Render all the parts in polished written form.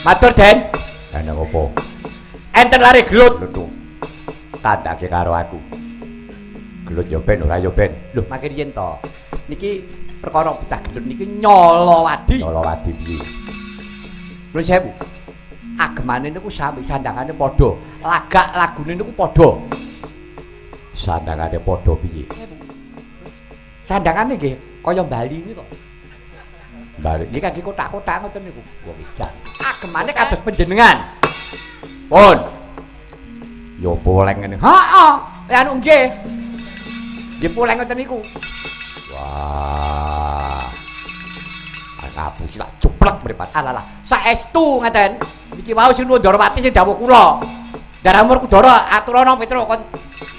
Matur Den. Ana opo? Enten lare gelut. Lho. Tandake karo aku. Gelut yo ben ora yo ben. Lho, makin yen to. Niki perkara pecah gelut niki Nyolowadi. Nyolowadi piye? Nuwun sewu. Agemane niku sami sandangane padha. Lagak lagune niku padha. Sandangane padha piye? Sandangane nggih kaya Bali niku kok. Bali. Nggih kangge kotak-kotak ngoten niku. Wong edan. Agemane kados panjenengan. Pun. Yo poleng ngene. Heeh. Anu nggih. Nggih poleng ngoten niku. Wah. Aku sing tak jeblek mripat. Alalah, saestu ngaten. Niki wau sing Ndrawati sing dawuh kula. Daramur Kudara aturana Petro kon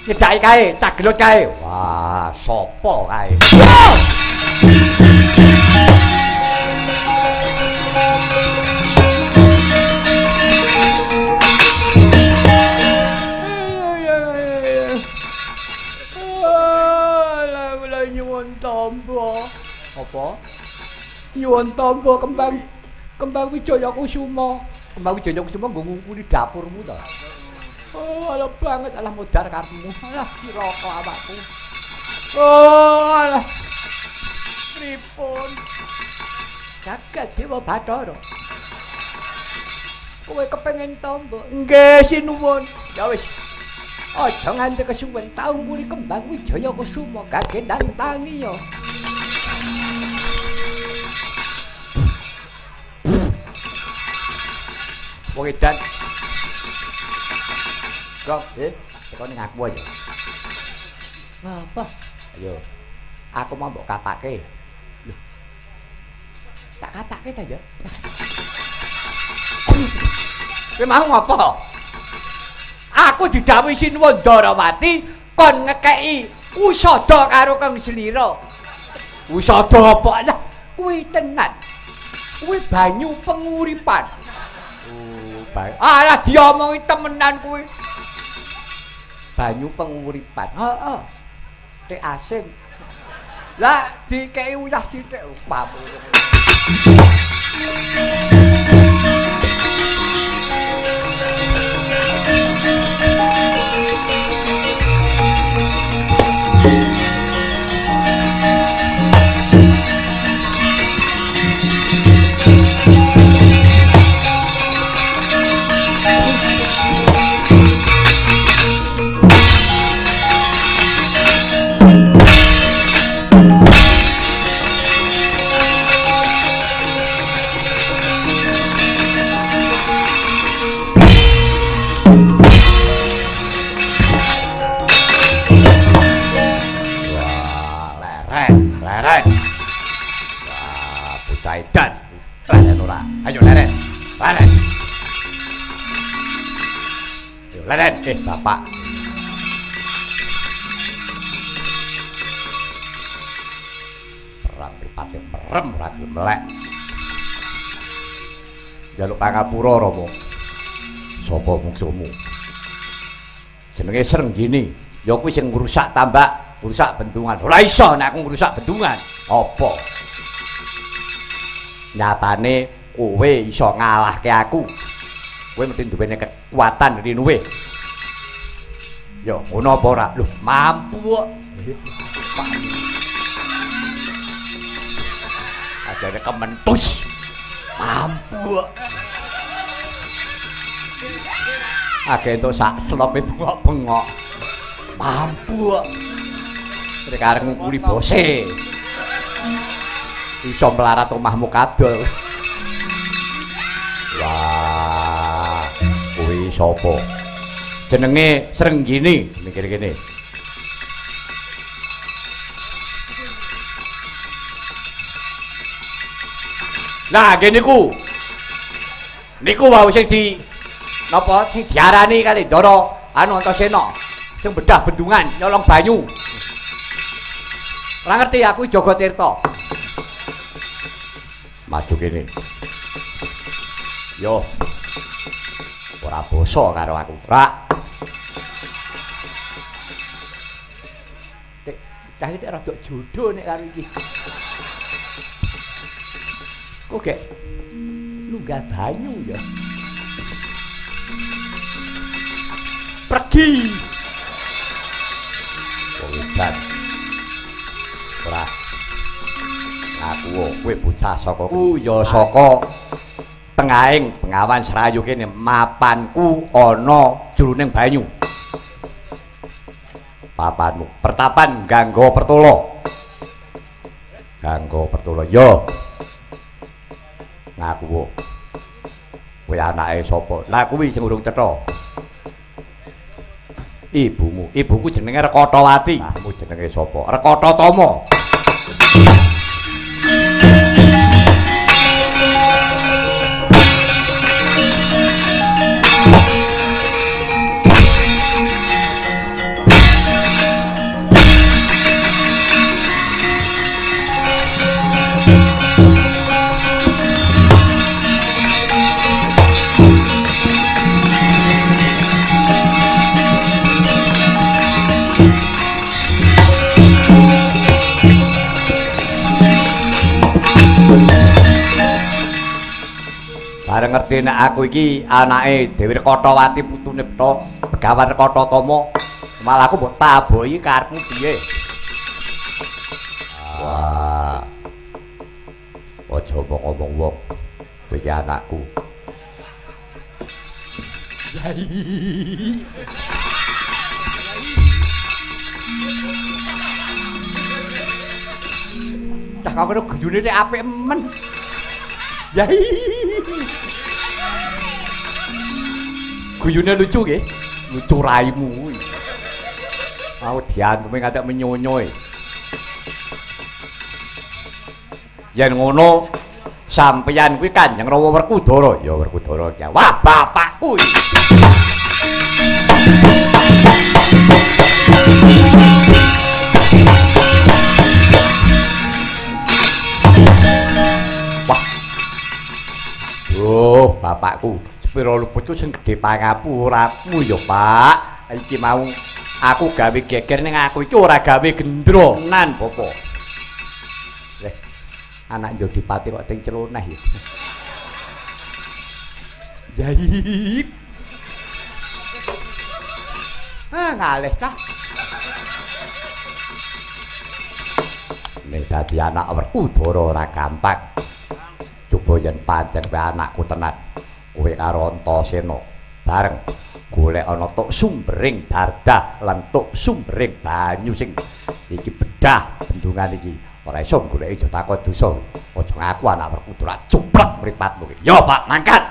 nyedaki kae, cagelut kae. Wah, sapa kae? Lah nyuwun tampa. Apa? Nyuwun tampa kembang Wijaya Kusuma. Kembang Wijaya Kusuma nggo ngungkuli dapurmu to. Oh, alah banget alah modar karepmu. Alah cilaka awakku. Oh, alah. Pripun? Jagat Dewa Bathara. Kowe kepengin tampa? Nggih, sinuwun. Ya wis. Aja nganti kesuwen taun kuli kembang Wijaya Kusuma kagendang tangi ya. Wong edan. Kok, teko ning aku aja. Apa? Ayo. Aku mau mbok katake. Lho. Tak katake ta ya? Kowe mau ngopo? Aku didhawuhi Sinuwun Ndrawati kon ngekeki usada karo Kang Slira. Usada apa lah? Kuwi tenan. Kuwi banyu penguripan. Alah diomongi temenan kuwi. Banyu penguripan. Heeh. Tek asin. Lah dikeki uyah sithik pamu. Leren. Wah, bocah edan. Leren ora. Ayo leren. Leren. Ayo leren. Bapak. Perang mripate merem ora gelem melek. Jaluk pangapura Rama. Sapa mungsuhmu? Jenenge Srenggini. Ya kuwi sing ngrusak tambak. Ngrusak bendungan. Ora iso nek aku ngrusak bendungan. Apa? Nyatane kowe iso ngalahke aku. Kowe mesti duwene kekuatan rinuwe. Ya, ngono apa ora? Lho, mampu kok. Ajane kementus. Mampu kok. Akeh entuk sak slope bengok-bengok. Mampu kok. Rek arep ngukuli bose. Iso melarat omahmu kadol. Wah, kuwi sapa? Jenenge Srenggini, mikir kene. Nah, kene niku. Niku wau sing di napa sing diarani kali Ndara anu Antasena sing bedah bendungan nyolong banyu. Ora ngerti aku Jaga Tirta. Maju kene. Yo. Ora basa karo aku. Rak. Cah iki rada jodoh nek karo iki. Kok gek Lunggah banyu ya. Pergi. Wong edan. Ora. Aku kowe bocah saka Ya saka tengahing Bengawan Serayu kene mapanku ana jroning banyu. papanmu. Pertapan Gangga Pertula. Gangga Pertula. Yo. Ngaku kowe anake sapa? Lah kuwi sing urung cetha. Ibumu. Ibuku jenenge Rekotawati. Kamu jenenge sapa? Rekotatama. Bareng ngerti nek aku iki anake Dewi Rekotawati putune Begawan Rekotatama, malah aku mbok taboki karepmu piye? Wah. Aja ngomong wong. Kowe iki anakku. Yai. Cah kok ngono guyune nek apik men. Yai. Guyune lucu nggih. Lucu raimu kuwi. Mau dianteme ngantek menyonyoe. Yen ngono sampeyan kuwi Kanjeng Rama Werkudara. Ya Werkudara ki. Wah, bapakku. Wah. Oh, bapakku. Sepira luputku sing gedhe pangapuramu ya, Pak. Iki mau aku gawe geger ning aku iki ora gawe gendro. Nan, Bapak. Leh, anak Jodipati kok ting celoneh ya. Yai. Ngalih cah. Nek dadi anak Werkudara ora gampang. Coba yen pancen kowe anakku tenan, kowe karo Antasena bareng golek ana tok sumbering dardah lan tok sumbering banyu sing iki bedah bendungan iki. Ora iso goleki Jataka dosa. Aja ngaku anak Werkudara cuplek mripatmu iki. Yo, Pak, mangkat.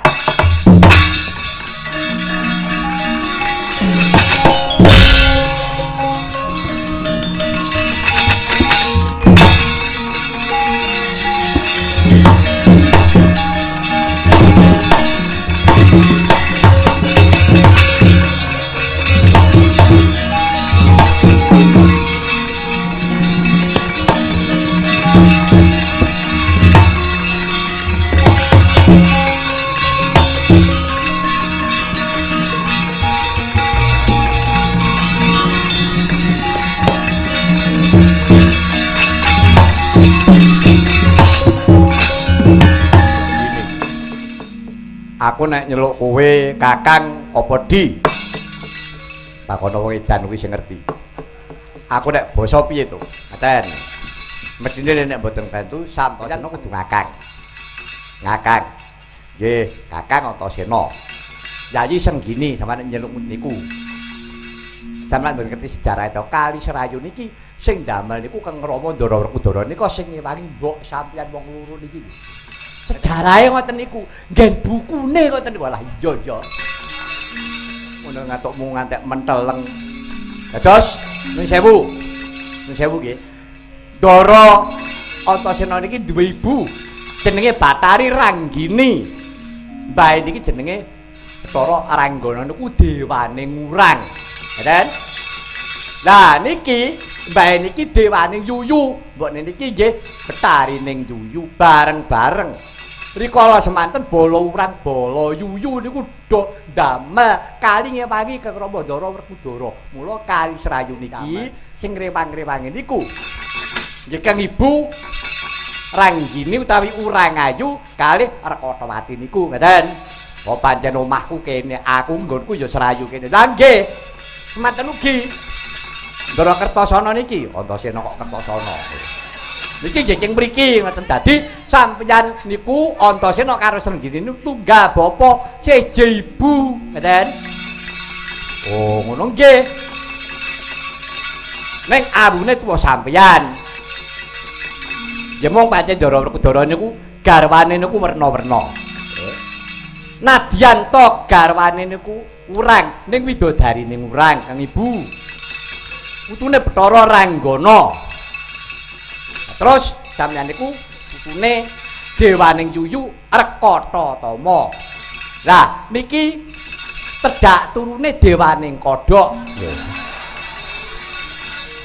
Aku nek nyeluk kowe Kakang apa Di? Takono wong edan kuwi sing ngerti. Aku nek basa piye to? Ngaten. Mestine nek mboten bantu sampeyan kudu Kakang. Ngakang. Nggih, Kakang Antasena. Yayi Senggini sampeyan nyeluk niku. Sampeyan mboten ngerti sejarah itu Kali Serayu niki sing damel niku Kang Rama Ndara Werkudara nika sing ngewangi mbok sampeyan wong loro niki. Sejarahe ngoten niku, nggen bukune ngoten niku. Walah iya ya. Ngono ngatukmu ngantek menteleng. Dados nuwun sewu. Nuwun sewu nggih. Ndara Antasena niki duwe ibu jenenge Bathari Ranggini. Mbah niki jenenge Bathara Ranggana niku dewane ngurang. Ngeten? Lah niki mbah niki dewane yuyu. Mbok niki nggih Bathari ning yuyu bareng-bareng. Rikala semanten bala urang bala yuyu niku do damel kali ngewangi Kang Rama Ndara Werkudara. Mula Kali Serayu niki sing rewang-rewange niku nggih Kang Ibu Ranggini utawi Urang Ayu kalih Rekatawati niku ngeten. Apa pancen omahku kene, aku nggonku ya serayu kene. Lah nggih. Semanten ugi. Ndara Kertasana niki, Antasena kok Kertasana. Niki jeng mriki ngoten dadi sampeyan niku Antasena karo Srenggini niku tunggal bapa seje ibu, ngeten. Oh, ngono nggih. Ning abune tuwa sampeyan. Ya mung pancen Ndara Werkudara niku garwane niku werna-werna. Nadyan to garwane niku Urang, ning widodari ning Urang Kang Ibu. Putune Bathara Ranggana. Terus sampeyan niku putune Dewaning Yuyu Rekatatama. Lah niki tedhak turune Dewaning Kodhok.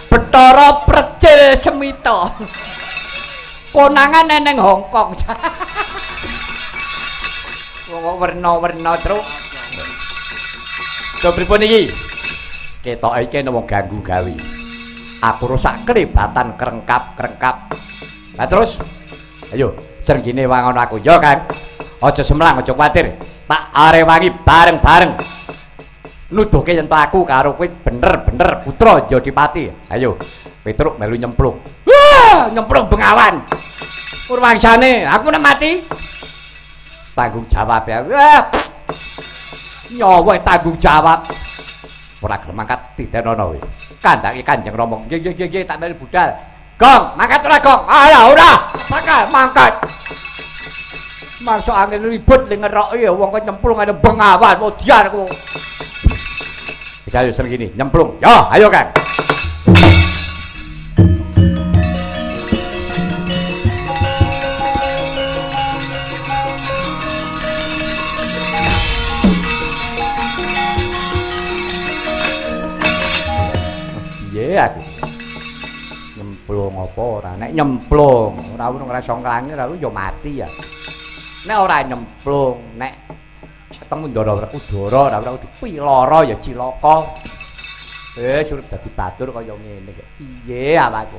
Bathara Precil Semita. Konangan neneng Hongkong. Wong werna-werna truk. Lho pripun iki? Ketoke iki wong ganggu gawe. Aku rusak kelibatan krengkap-krengkap. Lah terus ayo Srenggine wangono aku ya Kang. Aja semlang aja kuwatir. Tak arewangi bareng-bareng. Nuduhke yen aku karo kowe bener-bener putra Jodipati. Ayo Petruk melu nyemplung. Wah, nyemplung bengawan. Purwangsane, aku nek mati tanggung jawab ya. Wah. Nyawa tanggung jawab. Ora gelem mangkat tidenono kowe. Kandhake Kanjeng Rama. Nggih tak melu budal. Gong, mangkat ora Gong? Ah, ora. Mangkat. Masuk angin ribut ning ngeroki wong kok nyemplung ana bengawan, modian aku. Bisa yo Srenggini nyemplung. Yo, ayo Kang. Aku nyemplung apa ora nek nyemplung ora ono ngrasa nglangi ora ya mati ya nek ora nyemplung nek ketemu Ndara Werkudara ora dipilara ya cilaka surip dadi batur kaya ngene piye awakku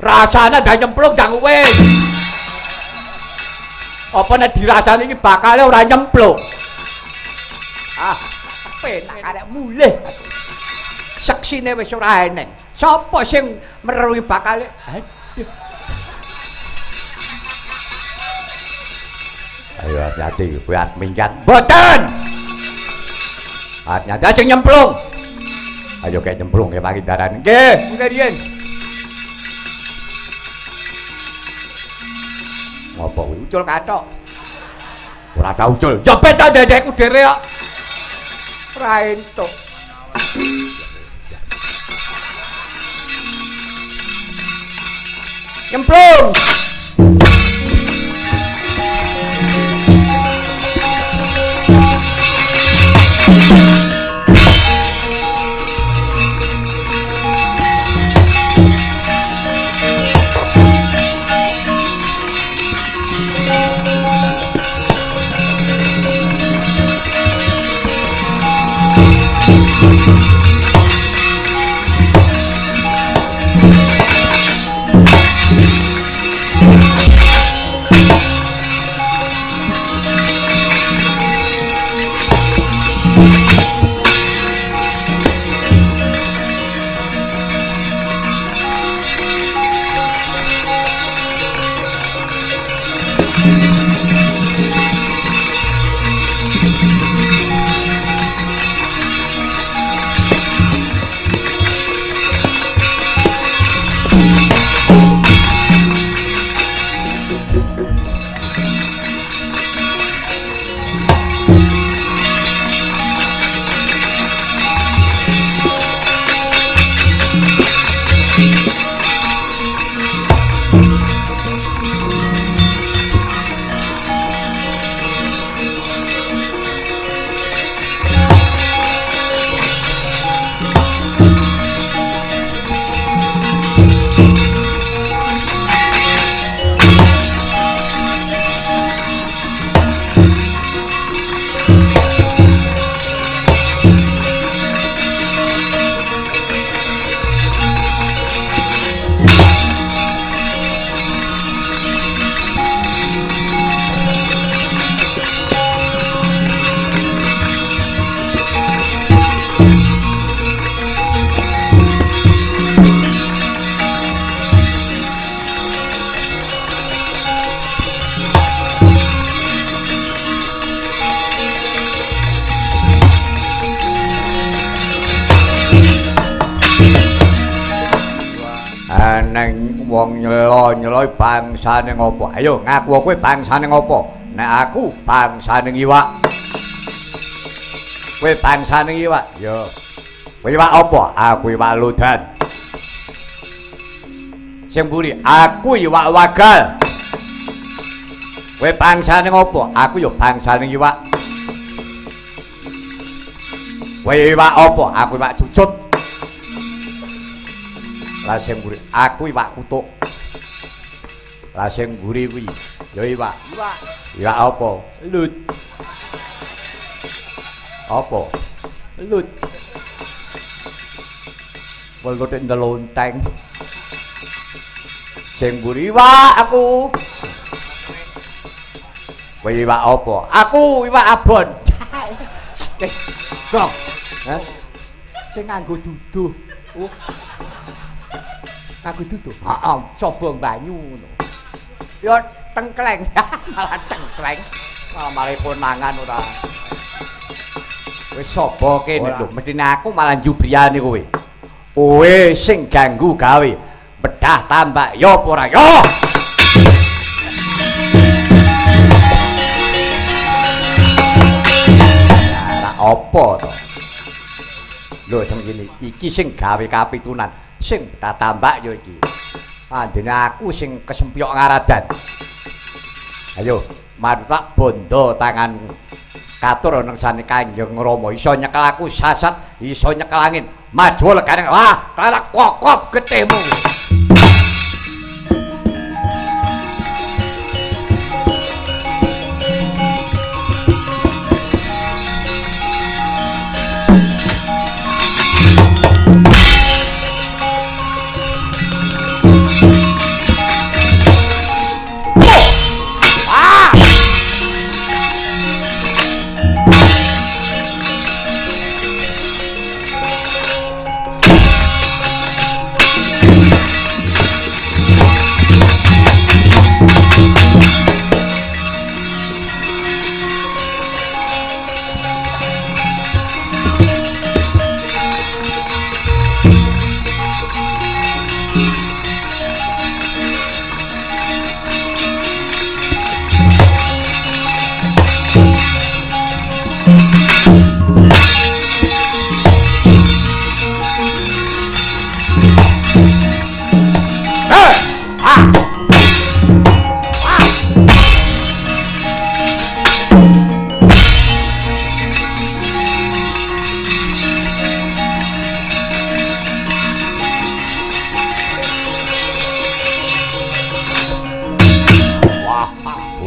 rasane ndak nyemplung ndang kowe apa nek dirasani iki bakal ora nyemplung penak arek mulih seksine wis ora eneng. Sapa sing meruhi bakale? Aduh. Ayo hati-hati kowe arep minggat. Mboten. Hati-hati aja nyemplung. Ayo kayak nyemplung ya pangindaran. Nggih, mungkin riyen. Ngopo kuwi ucul kathok? Ora tau ucul. Ya beta dedekku dhewe kok. Ora entuk. Nyemplung. neng wong nyelo bangsane ngopo? Ayo ngaku kowe bangsane ngopo? Nek aku bangsane iwak. Kowe bangsane iwak? Yo. Kowe iwak apa? Aku iwak lodan. Sing mburi, aku iwak wagal. Kowe bangsane ngopo? Aku yo bangsane iwak. Kowe iwak apa? Aku iwak cucut. Lah sing mburi, aku iwak kutuk. Lah sing mburi kuwi ya iwak. Iwak apa? Lut. Apa? Lut. Welut ndelonteng. Sing mburi iwak aku. Kowe iwak apa? Aku iwak abon. Kok. Hah? Sing nganggo duduh. Oh. Aku duduh. Heeh, sobong banyu ngono. Ya tengkleng. Malah tengkleng. Malah mari konangan ora. Wis sapa kene lho, mestine aku malah jubriyane kowe. Kowe sing ganggu gawe. Bedah tambak ya apa ora ya? Ya apa to? Lho sing ngene iki sing gawe kapitunan. Sing tak tambak yo iki. Andene aku sing kesempyok ngaradan. Ayo, mari tak bondo tanganmu. Katur nang sane Kanjeng Rama iso nyekel aku sasat, iso nyekel angin. Maju legane. Wah, kalak kokop getemu.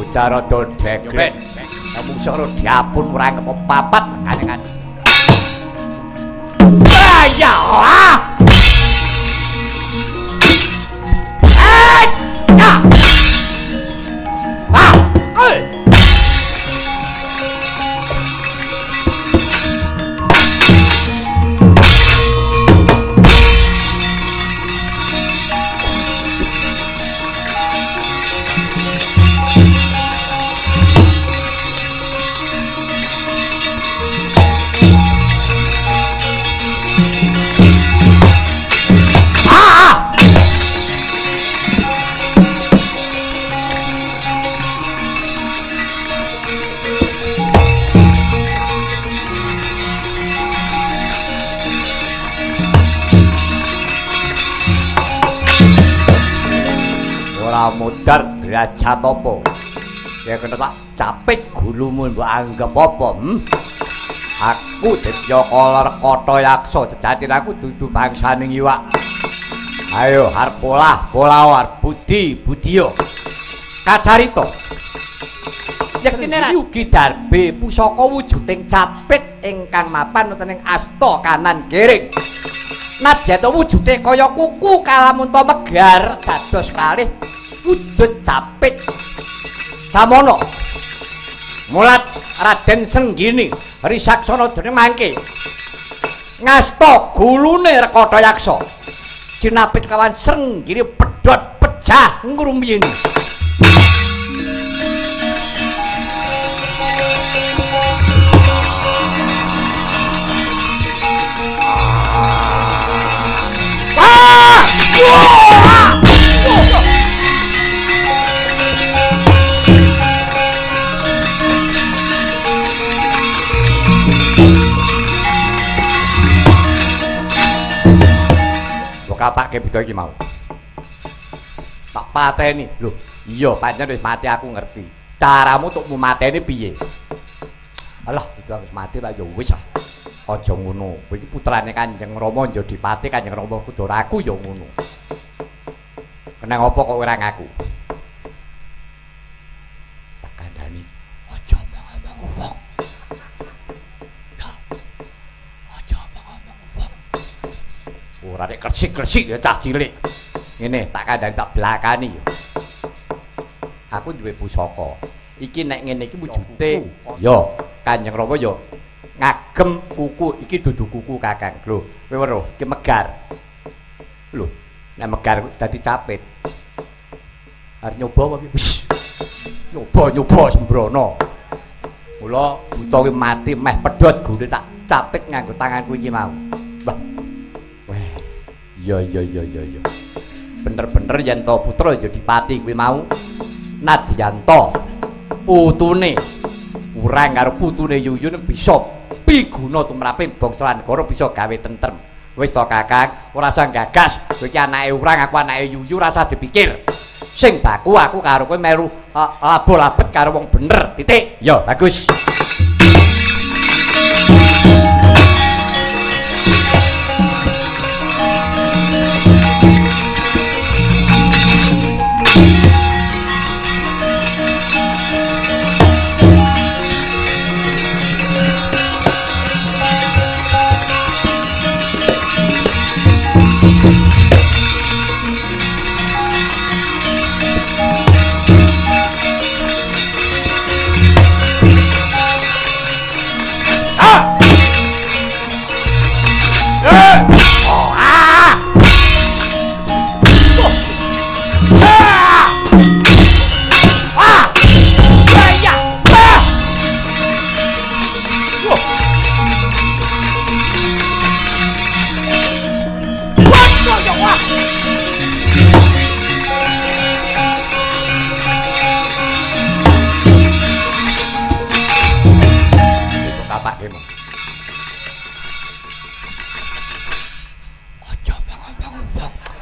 Cara dodek. Kamu soro diapun ora ngepapat kanengan. Ya. Ya. Mudar derajat apa? Ya kena tak capit gulumu mbok anggap apa? Aku Detya Kalarkata Yaksa, sejatine aku dudu bangsaning iwak. Ayo arep pola budi-budiya. Kacarita. Yektine Yugi Darbe pusaka wujuding capit ingkang mapan wonten ing asta kanan kiring. Nadyan wujude kaya kuku kalamunta megar dados kalih wujud capit samono mulat Raden Senggini risaksana dening mangke ngasta gulune Rekata Yaksa sinapit kawan Senggini pedhot pecah ngrumiyin. Wah! kapake beda iki mau. Tak pateni. Lho, iya pancen wis mati aku ngerti. Caramu untuk mateni piye? Alah, itu wis mati lah ya wis ah. Aja ngono. Kowe iki putrane Kanjeng Rama Njodipati, Kanjeng Rama Kudaraku ya ngono. Kenang apa kok ora ngaku? Tak kandhani, aja ngomong wong. Aja ngomong wong. Ora nek kresik-kresik ya cah cilik. Ngene, tak kandhani tak belakani ya. Aku duwe pusaka. Iki nek ngene iki wujude ya Kanjeng Rama ya ngagem kuku iki dudu kuku Kakang. Lho, kowe weruh iki megar. Lho, nek megar dadi capit. Arep nyoba apa piye? Wis. Nyoba sembrono. Mula buta ki mati meh pedhot gune tak capit nganggo tanganku iki mau. Wah. Weh. Iya. Bener-bener yen to putra Njodipati kuwi mau nadyanto putune urang karo putune Yuyun bisa piguna tumraping bangsa lan negara bisa gawe tentrem. Wis to Kakang, ora usah gagas. Kowe iki anake urang, aku anake Yuyu, ora usah dipikir. Sing baku aku karo kowe meru labo-labet karo wong bener. Titik. Ya, bagus.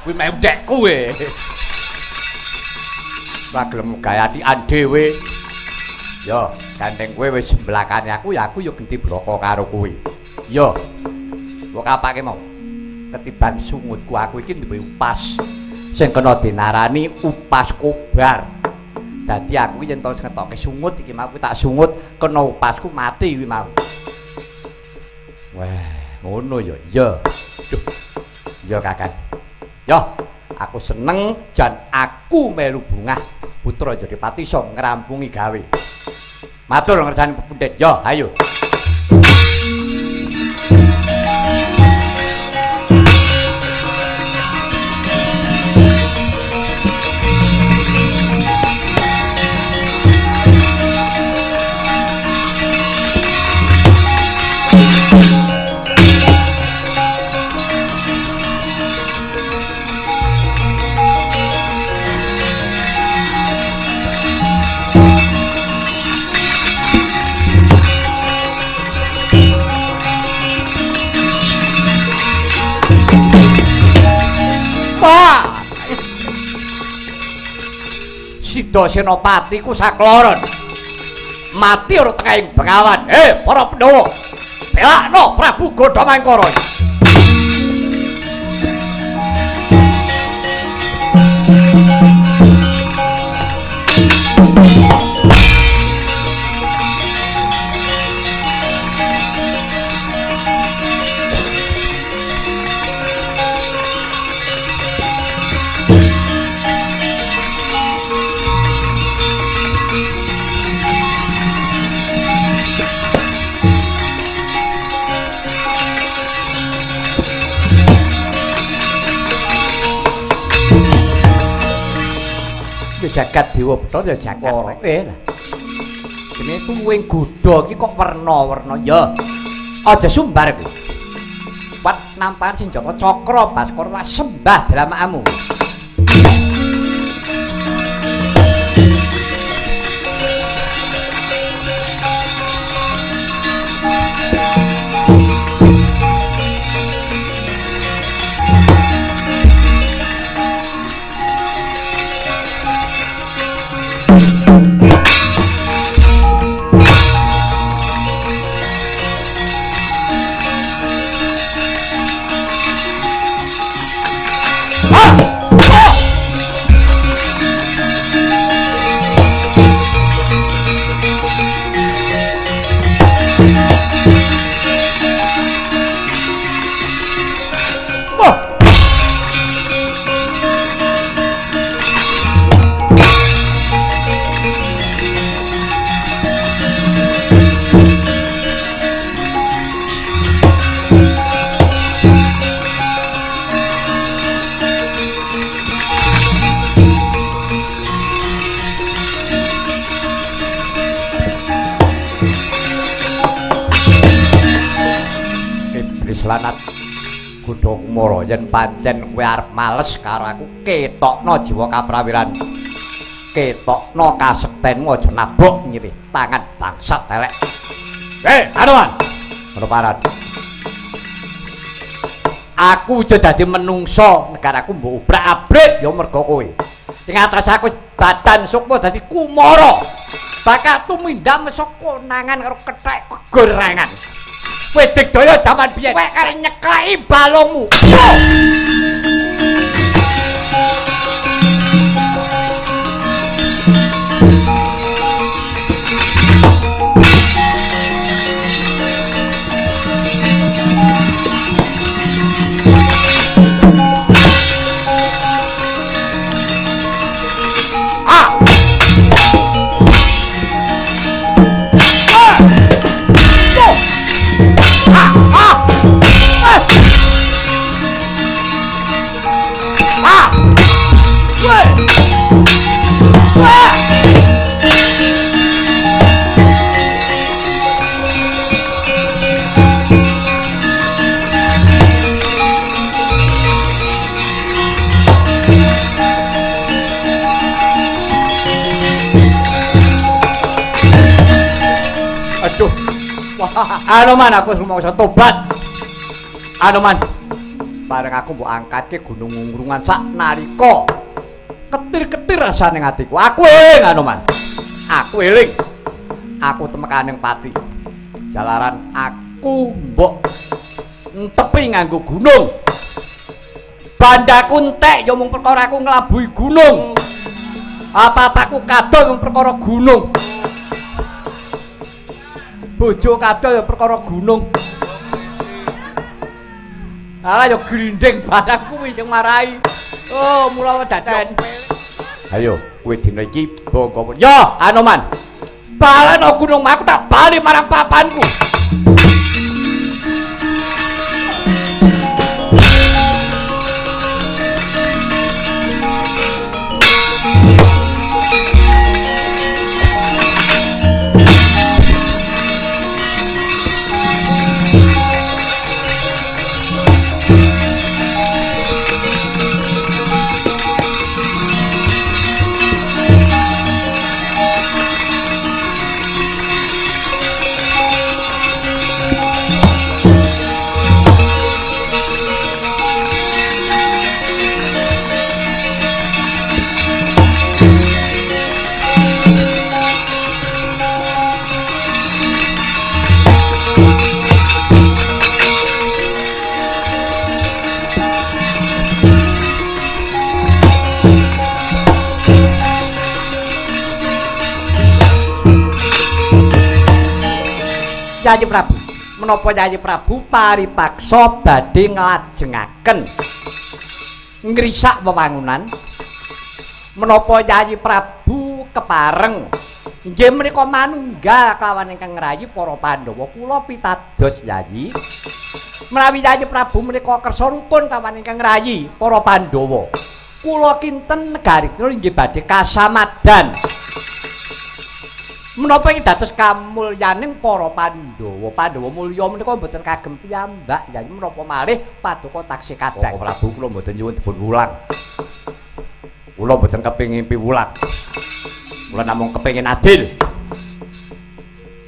Kuwi mek ndekku we. Ora gelem gayatian dhewe. Ya, gandeng kowe wis sembelakane aku ya genti bloko karo kowe. Ya. Kok kapake mau. Ketiban sungutku aku iki duwe upas. Sing kena dinarani upas kobar. Dadi aku yen to ngetoke sungut iki mau tak sungut kena upasku mati kuwi mau. Wah, ngono ya. Ya. Duh. Ya Kakang. Yo, aku seneng jan aku melu bungah putra Njodipati iso ngrampungi gawe. Matur ngersani Pepundhit. Yo, ayo. Sida Senopati ku sakloron mati ora tengahing Bengawan. Para Pandhawa, pelakno Prabu Godhamangkara. Jagat Dewa Bathara ya jagat lah. Jenenge tuwing godha iki kok werna-werna ya. Aja sumbar kuwi. Wat nampakan sing Jaka Cakra Baskara tak sembah dramakamu. Lanat Kuda Kumara yen pancen kowe arep males karo aku ketokno jiwa kaprawiran. Ketokno kasektenmu aja nabok nyilih tangan bangsat elek. Anoman. Ngono parat. Aku aja dadi menungso, negaraku mbok obrak-abrik ya mergo kowe. Ing atas aku badan sukma dadi Kumara. Bakal tumindak mesok konangan karo kethek kegorengan. Kowe digdaya jaman biyen kowe kare nyekleki balungmu. Aduh, Anoman aku rumangsa tobat. Anoman, bareng aku mbok angkatke gunung ngungkrungan sak nalika ketir-ketir rasane atiku. Aku eling Anoman. Aku eling. Aku temekaning pati. Jalaran aku mbok entepi nganggo gunung. Bandaku entek ya mung perkara aku nglabuhi gunung. Apa-apaku kadol mung perkara gunung. Bojo kadol ya perkara gunung. Alah ya grinding barang kuwi sing marai. Oh, mula daden. Ayo, kowe dina iki bongko. Ya, Anoman. Balen gunung aku tak bali marang papanku. Yayi Prabu, menapa Yayi Prabu paripaksa badhe nglajengaken ngrisak wewangunan? Menapa Yayi Prabu kepareng inggih menika manunggal kelawan ingkang ngrayi para Pandhawa? Kula pitados Yayi, menawi Yayi Prabu menika kersa rukun kelawan ingkang ngrayi para Pandhawa, kula kinten negari kula inggih badhe kasamadan. Menapa ing dados kamulyaning para Pandhawa? Pandhawa mulya menika mboten kagem piyambak, Yayi. Menapa malih paduka taksih kadang. Prabu kula mboten nyuwun dipun wulang. Kula mboten kepengin piwulang. Kula namung kepengin adil.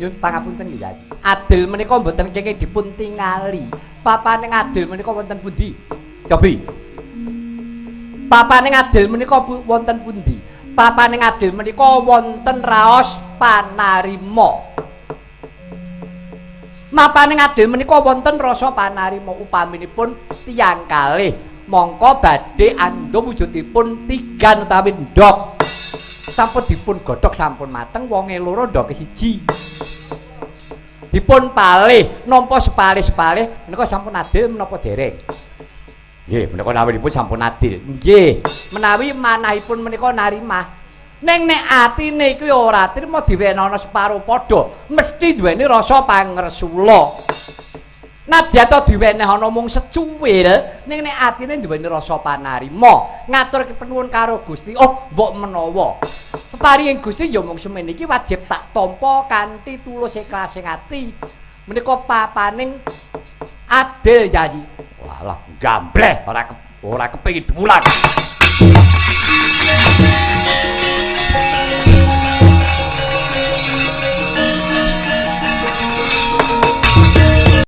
Yun pangapunten nggih, Yayi. Adil menika mboten kenging dipun tingali. Papaning adil menika wonten pundi? Cobi. Papaning adil menika wonten pundi? Papaning adil menika wonten raos panarima. Mapaning adil menika wonten rasa panarima upaminipun tiyang kalih mongko badhe andha wujudipun tigan utawi ndok. Sampun dipun godhog sampun mateng wonge loro ndoke siji. Dipun palih nampa sepalih-sepalih menika sampun adil menapa dereng? Nggih, menika nawinipun sampun adil. Nggih, menawi manahipun menika narimah. Ning nek atine kuwi ora trima diwenana separo padha, mesti duweni rasa pangresula. Nadyan to diweneh ana mung secuwil, ning nek atine duweni rasa panarima. Ngaturke penuwun karo Gusti, oh mbok menawa peparinging Gusti ya mung semene iki wajib tak tampa kanthi tulus ikhlasing ati. Menika papaning Adil Yayi. Walah gambleh ora kepengin dulan.